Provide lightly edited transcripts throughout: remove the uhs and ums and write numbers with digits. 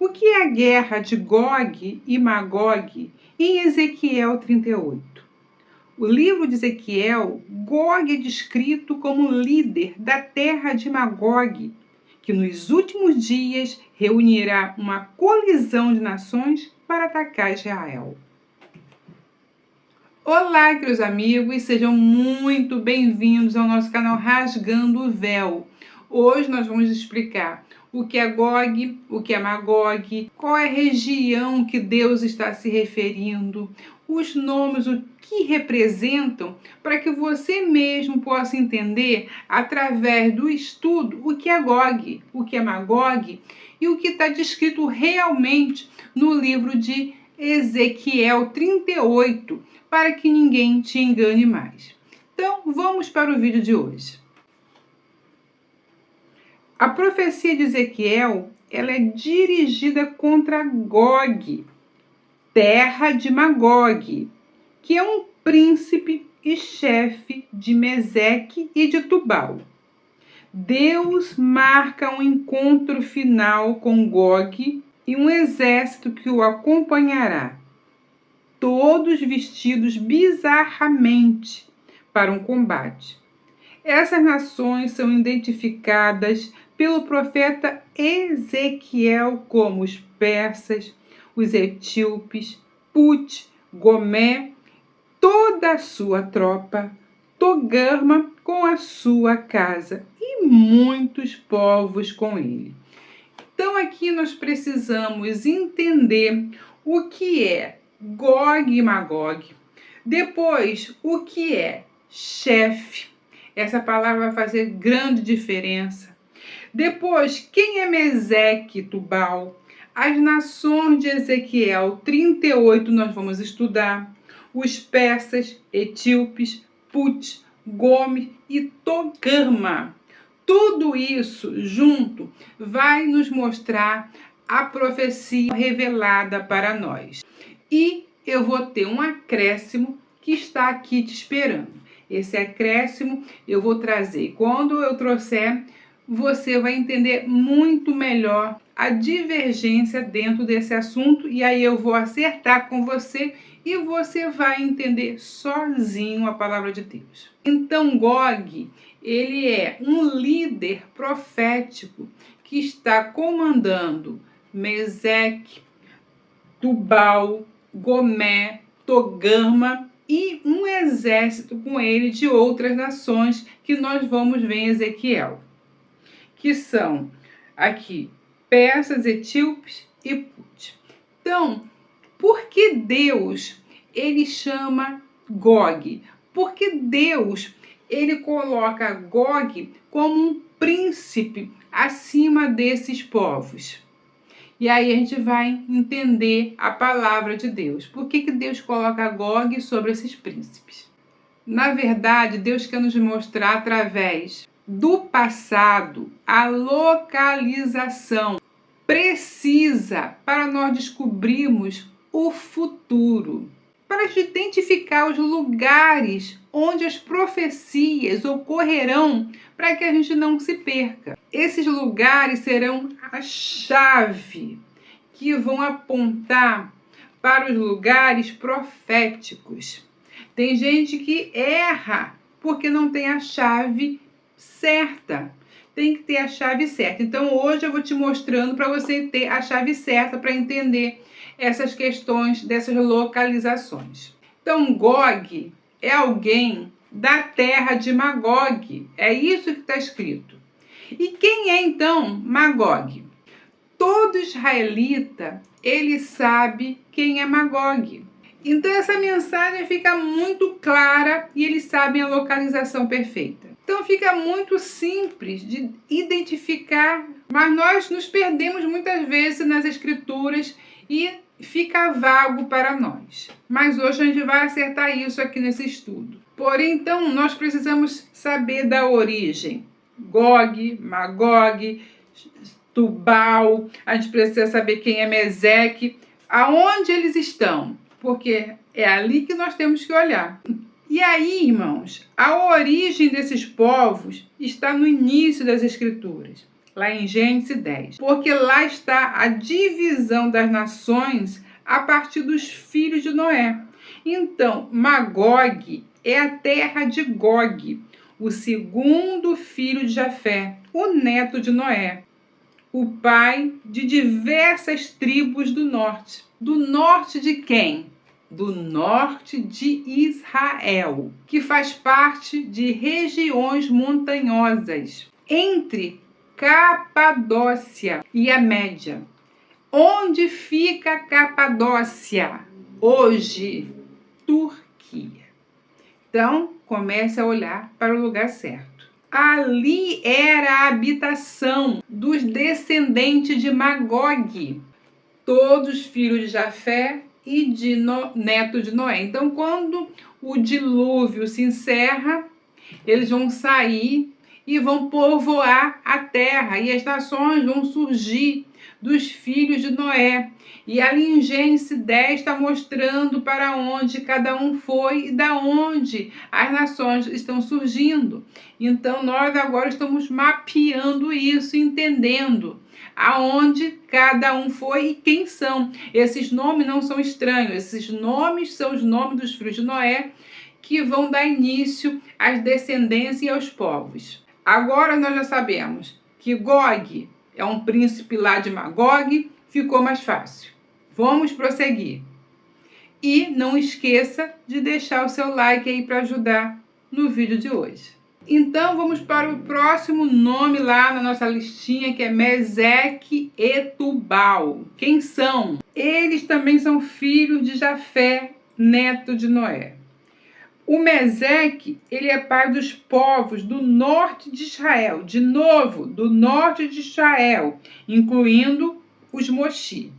O que é a guerra de Gog e Magog em Ezequiel 38? O livro de Ezequiel, Gog é descrito como líder da terra de Magog, que nos últimos dias reunirá uma colisão de nações para atacar Israel. Olá, queridos amigos, sejam muito bem-vindos ao nosso canal Rasgando o Véu. Hoje nós vamos explicar o que é Gog, o que é Magog, qual é a região que Deus está se referindo, os nomes, o que representam, para que você mesmo possa entender, através do estudo, o que é Gog, o que é Magog e o que está descrito realmente no livro de Ezequiel 38, para que ninguém te engane mais. Então, vamos para o vídeo de hoje. A profecia de Ezequiel, ela é dirigida contra Gog, terra de Magog, que é um príncipe e chefe de Meseque e de Tubal. Deus marca um encontro final com Gog e um exército que o acompanhará, todos vestidos bizarramente para um combate. Essas nações são identificadas pelo profeta Ezequiel como os persas, os etíopes, Put, Gomé, toda a sua tropa, Togarma com a sua casa e muitos povos com ele. Então aqui nós precisamos entender o que é Gog e Magog, depois o que é chefe. Essa palavra vai fazer grande diferença. Depois, quem é Meseque e Tubal? As nações de Ezequiel 38 nós vamos estudar. Os persas, etíopes, Put, Gome e Togarma. Tudo isso junto vai nos mostrar a profecia revelada para nós. E eu vou ter um acréscimo que está aqui te esperando. Esse acréscimo eu vou trazer. Quando eu trouxer, você vai entender muito melhor a divergência dentro desse assunto e aí eu vou acertar com você e você vai entender sozinho a palavra de Deus. Então, Gog, ele é um líder profético que está comandando Meseque, Tubal, Gomé, Togarma e um exército com ele de outras nações que nós vamos ver em Ezequiel, que são aqui persas, etíopes e Put. Então, por que Deus ele chama Gog? Porque Deus ele coloca Gog como um príncipe acima desses povos. E aí a gente vai entender a palavra de Deus. Por que Deus coloca Gog sobre esses príncipes? Na verdade, Deus quer nos mostrar através do passado a localização precisa para nós descobrirmos o futuro. Para identificar os lugares onde as profecias ocorrerão para que a gente não se perca. Esses lugares serão a chave que vão apontar para os lugares proféticos. Tem gente que erra porque não tem a chave certa. Tem que ter a chave certa. Então hoje eu vou te mostrando para você ter a chave certa para entender essas questões dessas localizações. Então Gog é alguém da terra de Magog. É isso que está escrito. E quem é então Magog? Todo israelita, ele sabe quem é Magog. Então essa mensagem fica muito clara e eles sabem a localização perfeita. Então fica muito simples de identificar, mas nós nos perdemos muitas vezes nas escrituras e fica vago para nós. Mas hoje a gente vai acertar isso aqui nesse estudo. Porém, então, nós precisamos saber da origem. Gog, Magog, Tubal, a gente precisa saber quem é Meseque, aonde eles estão, porque é ali que nós temos que olhar. E aí, irmãos, a origem desses povos está no início das Escrituras. lá em Gênesis 10, porque lá está a divisão das nações a partir dos filhos de Noé. Então, Magog é a terra de Gog, o segundo filho de Jafé, o neto de Noé, o pai de diversas tribos do norte. Do norte de quem? Do norte de Israel, que faz parte de regiões montanhosas, entre Capadócia e a Média. Onde fica Capadócia? Hoje, Turquia. Então, comece a olhar para o lugar certo. Ali era a habitação dos descendentes de Magog, todos filhos de Jafé e de neto de Noé. Então, quando o dilúvio se encerra, eles vão sair e vão povoar a terra, e as nações vão surgir dos filhos de Noé. E ali em Gênesis 10 está mostrando para onde cada um foi e da onde as nações estão surgindo. Então nós agora estamos mapeando isso, entendendo aonde cada um foi e quem são. Esses nomes não são estranhos, esses nomes são os nomes dos filhos de Noé, que vão dar início às descendências e aos povos. Agora nós já sabemos que Gog é um príncipe lá de Magog, ficou mais fácil. Vamos prosseguir. E não esqueça de deixar o seu like aí para ajudar no vídeo de hoje. Então vamos para o próximo nome lá na nossa listinha, que é Meseque e Tubal. Quem são? Eles também são filhos de Jafé, neto de Noé. O Meseque, ele é pai dos povos do norte de Israel, de novo, do norte de Israel, incluindo os Moshi.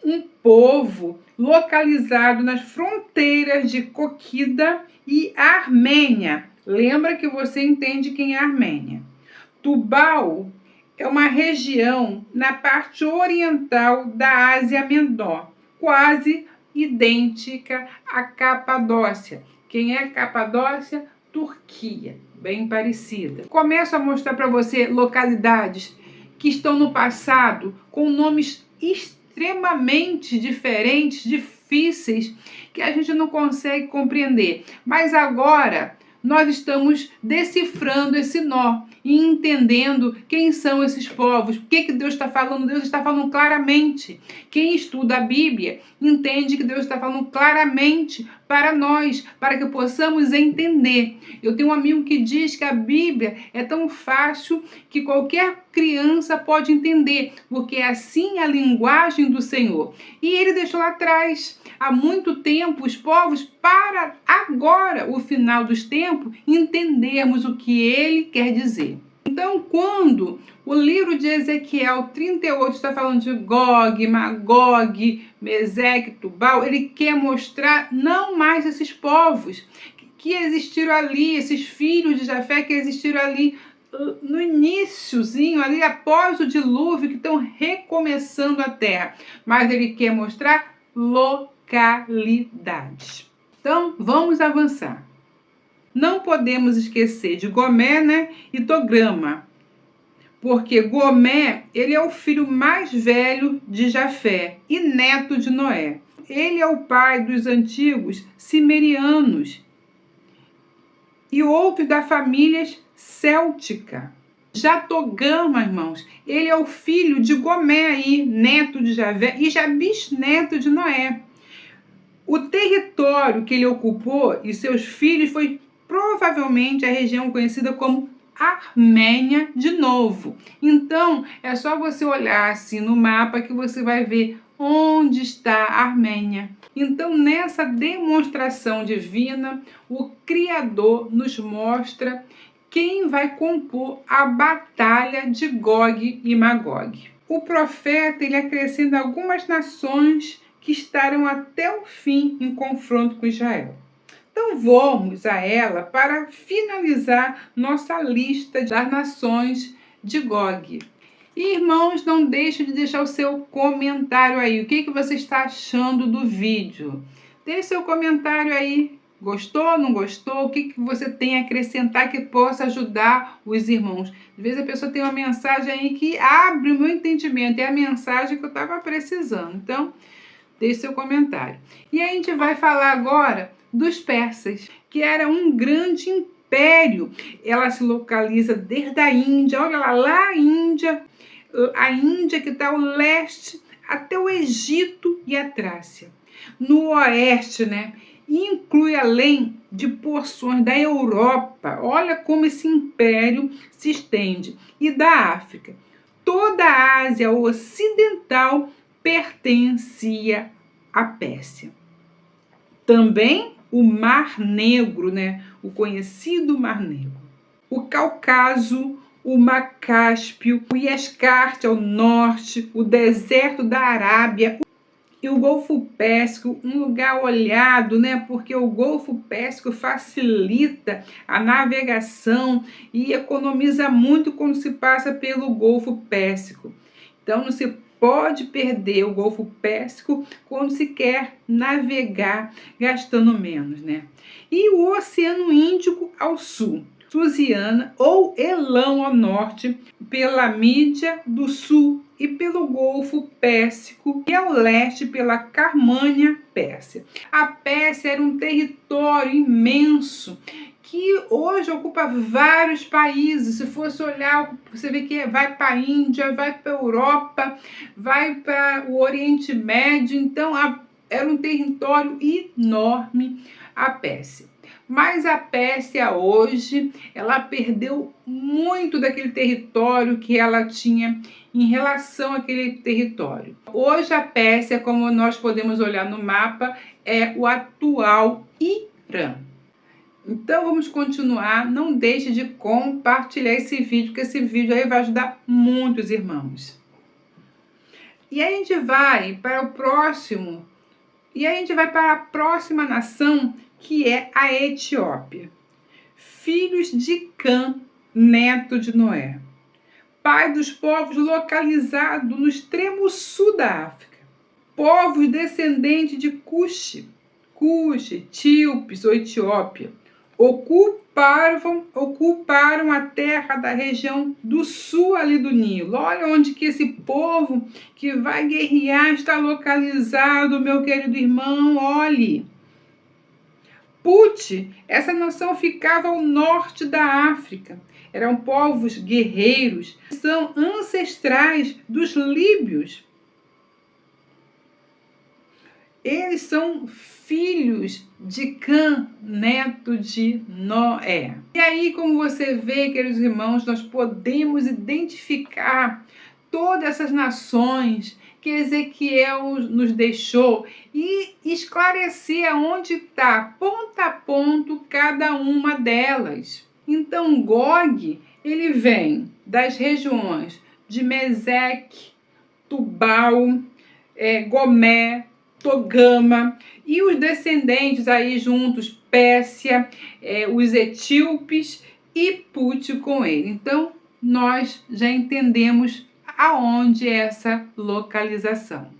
Um povo localizado nas fronteiras de Cólquida e Armênia. Lembra que você entende quem é a Armênia. Tubal é uma região na parte oriental da Ásia Menor, quase idêntica à Capadócia. Quem é Capadócia? Turquia, bem parecida. Começo a mostrar para você localidades que estão no passado com nomes extremamente diferentes, difíceis, que a gente não consegue compreender. Mas agora nós estamos decifrando esse nó e entendendo quem são esses povos. O que Deus está falando? Deus está falando claramente. Quem estuda a Bíblia entende que Deus está falando claramente para nós, para que possamos entender. Eu tenho um amigo que diz que a Bíblia é tão fácil que qualquer criança pode entender, porque é assim a linguagem do Senhor. E ele deixou lá atrás, há muito tempo, os povos, para agora, o final dos tempos, entendermos o que ele quer dizer. Então, quando o livro de Ezequiel 38 está falando de Gog, Magog, Meseque, Tubal, ele quer mostrar não mais esses povos que existiram ali, esses filhos de Jafé que existiram ali no iniciozinho, ali após o dilúvio, que estão recomeçando a terra. Mas ele quer mostrar localidades. Então, vamos avançar. Não podemos esquecer de Gomé, né, e Tograma, porque Gomé, ele é o filho mais velho de Jafé e neto de Noé. Ele é o pai dos antigos cimerianos e outro da família céltica. Já Togama, irmãos, ele é o filho de Gomé aí, neto de Jafé e já bisneto de Noé. O território que ele ocupou e seus filhos foi provavelmente a região conhecida como Armênia de novo. Então, é só você olhar assim no mapa que você vai ver onde está a Armênia. Então, nessa demonstração divina, o Criador nos mostra quem vai compor a batalha de Gog e Magog. O profeta, ele acrescenta algumas nações que estarão até o fim em confronto com Israel. Então vamos a ela para finalizar nossa lista das nações de Gog. E, irmãos, não deixe de deixar o seu comentário aí. O que você está achando do vídeo? Deixe seu comentário aí. Gostou, não gostou? O que você tem a acrescentar que possa ajudar os irmãos? Às vezes a pessoa tem uma mensagem aí que abre o meu entendimento, é a mensagem que eu estava precisando. Então, deixe seu comentário. E a gente vai falar agora dos persas, que era um grande império. Ela se localiza desde a Índia, olha lá a Índia que está ao leste, até o Egito e a Trácia. No oeste, né? Inclui além de porções da Europa. Olha como esse império se estende. E da África. Toda a Ásia Ocidental pertencia à Pérsia. Também o Mar Negro, né? O conhecido Mar Negro. O Cáucaso, o Mar Cáspio, o Iascarte ao norte, o deserto da Arábia e o Golfo Pérsico, um lugar olhado, né? Porque o Golfo Pérsico facilita a navegação e economiza muito quando se passa pelo Golfo Pérsico. Então não se pode perder o Golfo Pérsico quando se quer navegar gastando menos, né? E o Oceano Índico ao sul, Suziana ou Elão ao norte, pela Mídia do sul e pelo Golfo Pérsico, e ao leste pela Carmânia Pérsia. A Pérsia era um território imenso que hoje ocupa vários países. Se fosse olhar, você vê que vai para a Índia, vai para a Europa, vai para o Oriente Médio. Então, era um território enorme a Pérsia. Mas a Pérsia hoje, ela perdeu muito daquele território que ela tinha em relação àquele território. Hoje a Pérsia, como nós podemos olhar no mapa, é o atual Irã. Então vamos continuar, não deixe de compartilhar esse vídeo, porque esse vídeo aí vai ajudar muitos irmãos. E aí a gente vai para o próximo, a próxima nação, que é a Etiópia. Filhos de Cã, neto de Noé, pai dos povos localizados no extremo sul da África. Povos descendentes de Cuxi, Etíopes ou Etiópia, ocuparam a terra da região do sul ali do Nilo. Olha onde que esse povo que vai guerrear está localizado, meu querido irmão, olhe. Put, essa nação ficava ao norte da África. Eram povos guerreiros, são ancestrais dos líbios. Eles são filhos de Cã, neto de Noé. E aí, como você vê, queridos irmãos, nós podemos identificar todas essas nações que Ezequiel nos deixou e esclarecer aonde está, ponto a ponto, cada uma delas. Então, Gog, ele vem das regiões de Meseque, Tubal, Gomé, Togama, e os descendentes aí juntos, Pérsia, os etíopes e Put com ele. Então, nós já entendemos aonde é essa localização.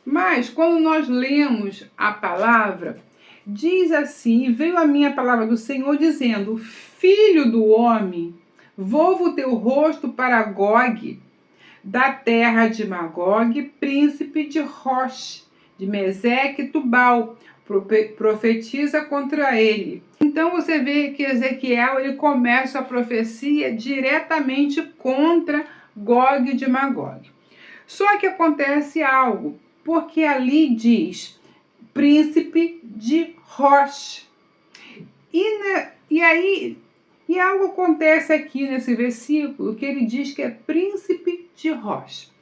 Mas, quando nós lemos a palavra, diz assim: veio a minha palavra do Senhor dizendo: filho do homem, volva o teu rosto para Gog, da terra de Magog, príncipe de Rosh, de Meseque e Tubal, profetiza contra ele. Então você vê que Ezequiel ele começa a profecia diretamente contra Gog de Magog. Só que acontece algo, porque ali diz príncipe de Rosh. E algo acontece aqui nesse versículo que ele diz que é príncipe de Rosh.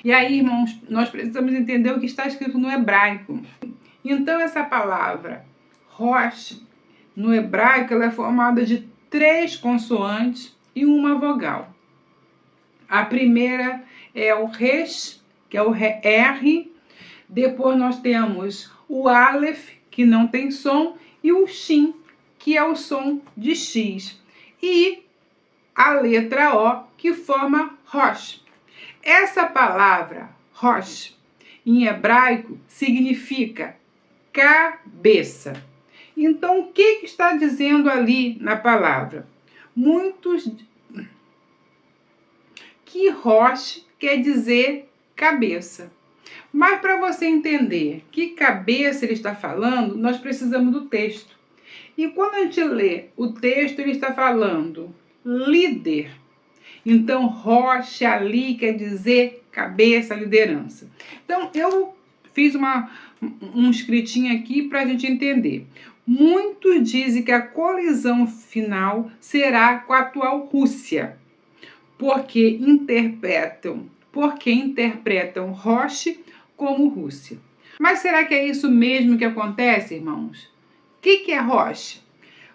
E aí, irmãos, nós precisamos entender o que está escrito no hebraico. Então, essa palavra Rosh, no hebraico, ela é formada de 3 consoantes e uma vogal. A primeira é o Resh, que é o R. Depois nós temos o Aleph, que não tem som, e o Shin, que é o som de X. E a letra O, que forma Rosh. Essa palavra Rosh, em hebraico, significa cabeça. Então, o que está dizendo ali na palavra? Muitos... que Rosh quer dizer cabeça. Mas para você entender que cabeça ele está falando, nós precisamos do texto. E quando a gente lê o texto, ele está falando líder. Então, Rosh ali quer dizer cabeça, liderança. Então, eu fiz um escritinho aqui para a gente entender. Muitos dizem que a colisão final será com a atual Rússia, porque interpretam Rosh como Rússia. Mas será que é isso mesmo que acontece, irmãos? O que é Rosh?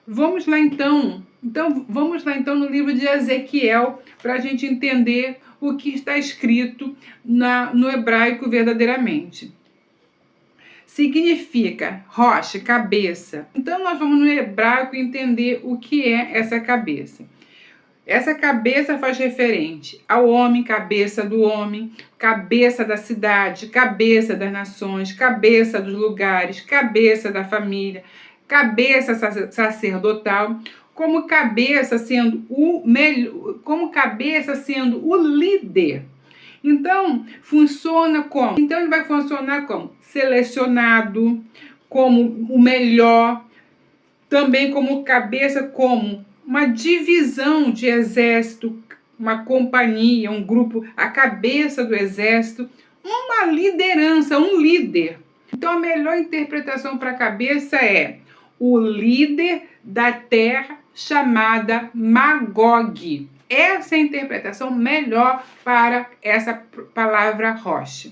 Vamos lá então no livro de Ezequiel para a gente entender o que está escrito no hebraico verdadeiramente. Significa Rosh, cabeça. Então nós vamos no hebraico entender o que é essa cabeça. Essa cabeça faz referente ao homem, cabeça do homem, cabeça da cidade, cabeça das nações, cabeça dos lugares, cabeça da família, cabeça sacerdotal, como cabeça sendo o líder. Então, funciona como? Então, ele vai funcionar como selecionado, como o melhor, também como cabeça, como uma divisão de exército, uma companhia, um grupo, a cabeça do exército, uma liderança, um líder. Então, a melhor interpretação para a cabeça é o líder da terra chamada Magog. Essa é a interpretação melhor para essa palavra Rosh.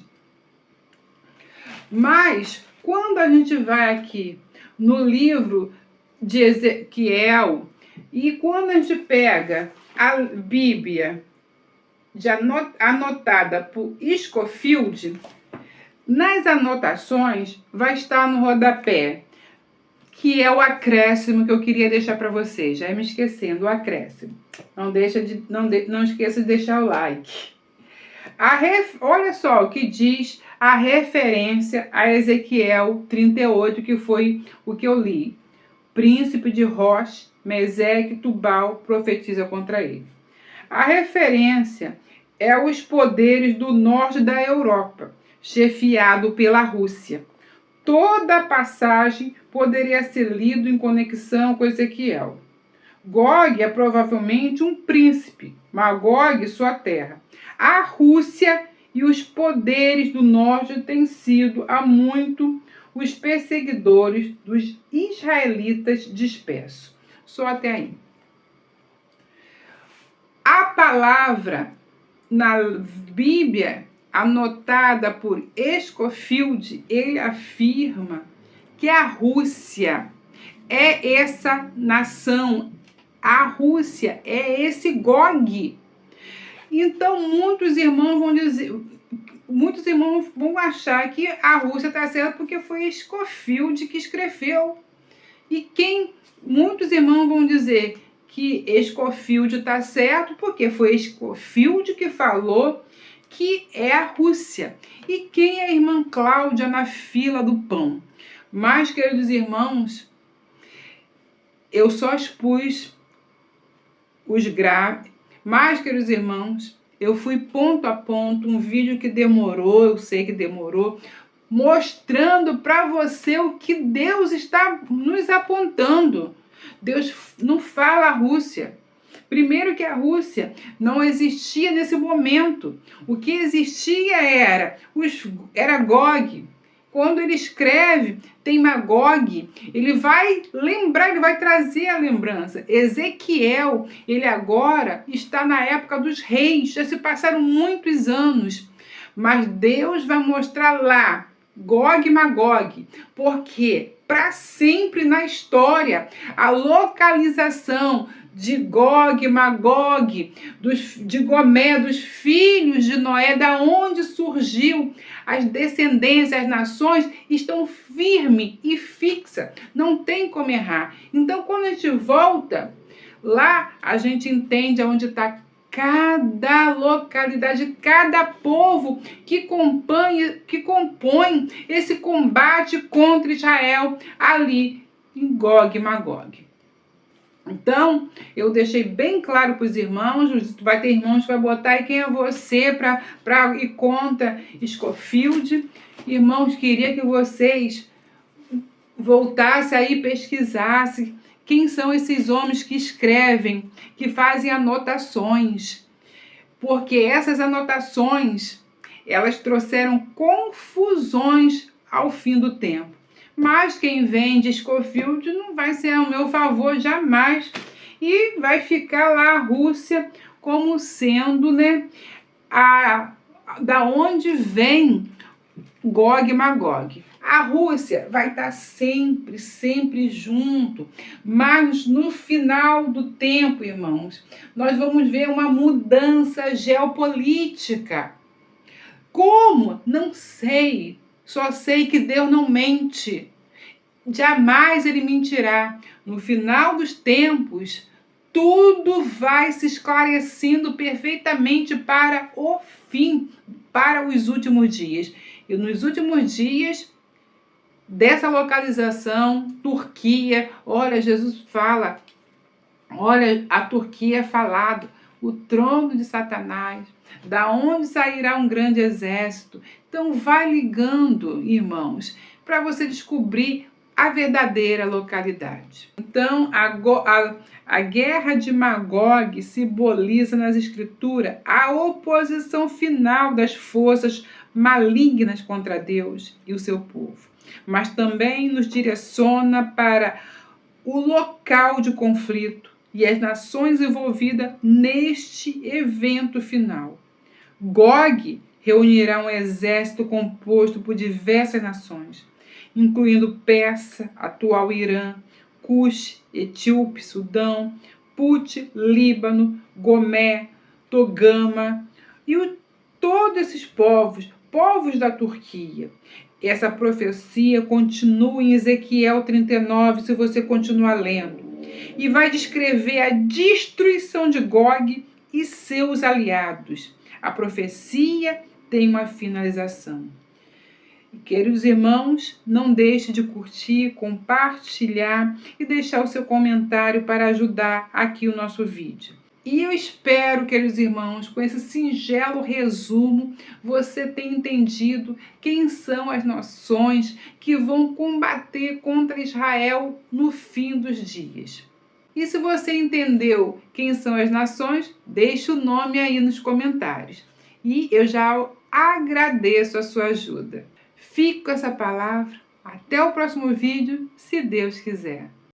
Mas, quando a gente vai aqui no livro de Ezequiel, e quando a gente pega a Bíblia anotada por Scofield, nas anotações vai estar no rodapé, que é o acréscimo que eu queria deixar para vocês. Já ia me esquecendo, o acréscimo. Não esqueça de deixar o like. Olha só o que diz a referência a Ezequiel 38, que foi o que eu li. Príncipe de Rosh, Meseque, Tubal, profetiza contra ele. A referência é os poderes do norte da Europa, chefiado pela Rússia. Toda a passagem poderia ser lida em conexão com Ezequiel. Gog é provavelmente um príncipe, Magog, sua terra. A Rússia e os poderes do norte têm sido há muito os perseguidores dos israelitas dispersos. Só até aí. A palavra na Bíblia, anotada por Scofield, ele afirma que a Rússia é essa nação, a Rússia é esse Gog. Então, muitos irmãos vão achar que a Rússia está certa porque foi Scofield que escreveu. E muitos irmãos vão dizer que Scofield está certo porque foi Scofield que falou que é a Rússia. E quem é a irmã Cláudia na fila do pão? Mas, queridos irmãos, eu só expus os gráficos. Mas, queridos irmãos, eu fui ponto a ponto, um vídeo que demorou, eu sei que demorou, mostrando para você o que Deus está nos apontando. Deus não fala a Rússia. Primeiro que a Rússia não existia nesse momento. O que existia era Gog. Quando ele escreve, tem Magog, ele vai lembrar, ele vai trazer a lembrança. Ezequiel, ele agora está na época dos reis, já se passaram muitos anos, mas Deus vai mostrar lá, Gog e Magog, porque para sempre na história, a localização de Gog e Magog, de Gomé, dos filhos de Noé, da onde surgiu as descendências, as nações, estão firme e fixa, não tem como errar. Então, quando a gente volta, lá a gente entende onde está cada localidade, cada povo que compõe esse combate contra Israel ali em Gog e Magog. Então, eu deixei bem claro para os irmãos, vai ter irmãos que vai botar aí quem é você para ir contra Scofield. Irmãos, queria que vocês voltassem aí e pesquisassem quem são esses homens que escrevem, que fazem anotações. Porque essas anotações, elas trouxeram confusões ao fim do tempo. Mas quem vem de Scofield não vai ser ao meu favor jamais. E vai ficar lá a Rússia como sendo, da onde vem Gog e Magog. A Rússia vai estar sempre, sempre junto. Mas no final do tempo, irmãos, nós vamos ver uma mudança geopolítica. Como? Não sei. Só sei que Deus não mente. Jamais ele mentirá. No final dos tempos, tudo vai se esclarecendo perfeitamente para o fim, para os últimos dias. E nos últimos dias dessa localização, Turquia, olha, Jesus fala, olha, a Turquia é falado, o trono de Satanás, da onde sairá um grande exército. Então vai ligando, irmãos, para você descobrir a verdadeira localidade. Então, a guerra de Magog simboliza nas escrituras a oposição final das forças malignas contra Deus e o seu povo, mas também nos direciona para o local de conflito e as nações envolvidas neste evento final. Gog reunirá um exército composto por diversas nações, incluindo Pérsia, atual Irã, Cush, Etíope, Sudão, Put, Líbano, Gomé, Togama e todos esses povos da Turquia. Essa profecia continua em Ezequiel 39, se você continuar lendo, e vai descrever a destruição de Gog e seus aliados. A profecia tem uma finalização. Queridos irmãos, não deixe de curtir, compartilhar e deixar o seu comentário para ajudar aqui o nosso vídeo. E eu espero, queridos irmãos, com esse singelo resumo, você tenha entendido quem são as nações que vão combater contra Israel no fim dos dias. E se você entendeu quem são as nações, deixe o nome aí nos comentários. E eu já agradeço a sua ajuda. Fico com essa palavra. Até o próximo vídeo, se Deus quiser.